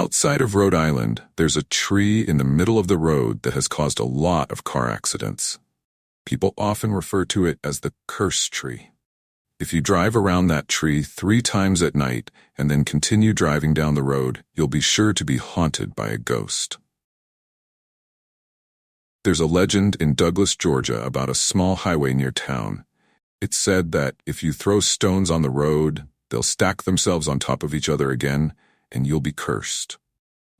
Outside of Rhode Island, there's a tree in the middle of the road that has caused a lot of car accidents. People often refer to it as the curse tree. If you drive around that tree 3 times at night and then continue driving down the road, you'll be sure to be haunted by a ghost. There's a legend in Douglas, Georgia about a small highway near town. It's said that if you throw stones on the road, they'll stack themselves on top of each other again, and you'll be cursed.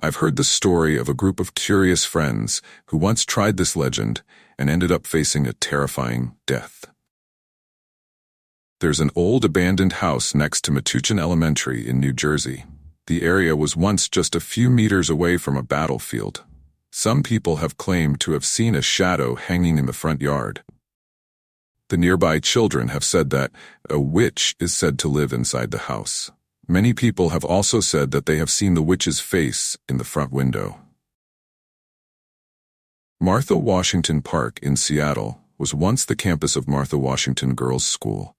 I've heard the story of a group of curious friends who once tried this legend and ended up facing a terrifying death. There's an old abandoned house next to Metuchen Elementary in New Jersey. The area was once just a few meters away from a battlefield. Some people have claimed to have seen a shadow hanging in the front yard. The nearby children have said that a witch is said to live inside the house. Many people have also said that they have seen the witch's face in the front window. Martha Washington Park in Seattle was once the campus of Martha Washington Girls' School.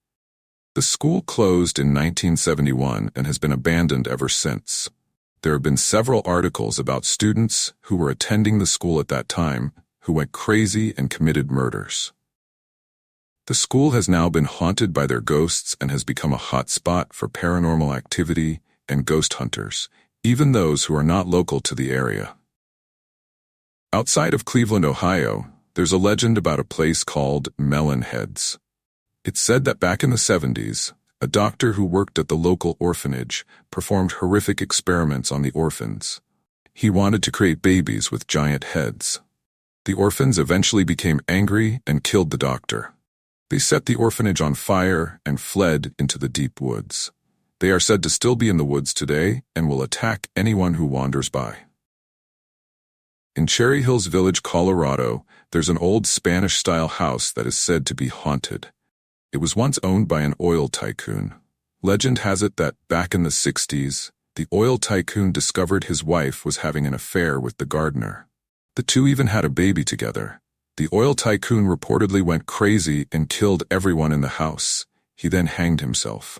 The school closed in 1971 and has been abandoned ever since. There have been several articles about students who were attending the school at that time who went crazy and committed murders. The school has now been haunted by their ghosts and has become a hot spot for paranormal activity and ghost hunters, even those who are not local to the area. Outside of Cleveland, Ohio, there's a legend about a place called Melon Heads. It's said that back in the 70s, a doctor who worked at the local orphanage performed horrific experiments on the orphans. He wanted to create babies with giant heads. The orphans eventually became angry and killed the doctor. They set the orphanage on fire and fled into the deep woods. They are said to still be in the woods today and will attack anyone who wanders by. In Cherry Hills Village, Colorado, there's an old Spanish-style house that is said to be haunted. It was once owned by an oil tycoon. Legend has it that back in the 60s, the oil tycoon discovered his wife was having an affair with the gardener. The two even had a baby together. The oil tycoon reportedly went crazy and killed everyone in the house. He then hanged himself.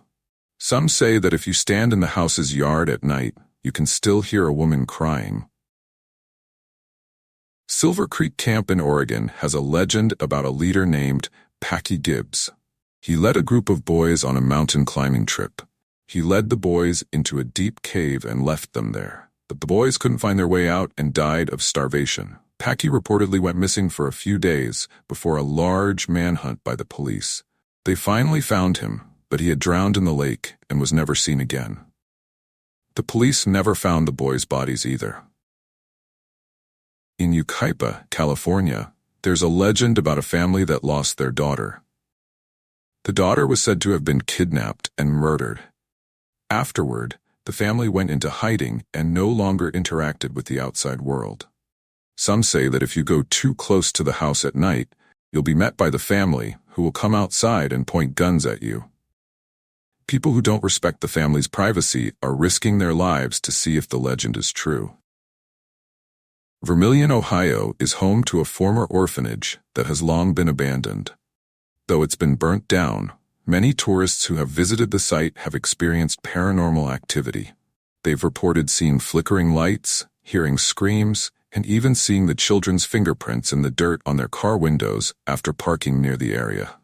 Some say that if you stand in the house's yard at night, you can still hear a woman crying. Silver Creek Camp in Oregon has a legend about a leader named Packy Gibbs. He led a group of boys on a mountain climbing trip. He led the boys into a deep cave and left them there. But the boys couldn't find their way out and died of starvation. Packy reportedly went missing for a few days before a large manhunt by the police. They finally found him, but he had drowned in the lake and was never seen again. The police never found the boys' bodies either. In Yucaipa, California, there's a legend about a family that lost their daughter. The daughter was said to have been kidnapped and murdered. Afterward, the family went into hiding and no longer interacted with the outside world. Some say that if you go too close to the house at night, you'll be met by the family, who will come outside and point guns at you. People who don't respect the family's privacy are risking their lives to see if the legend is true. Vermilion, Ohio is home to a former orphanage that has long been abandoned. Though it's been burnt down, many tourists who have visited the site have experienced paranormal activity. They've reported seeing flickering lights, hearing screams, and even seeing the children's fingerprints in the dirt on their car windows after parking near the area.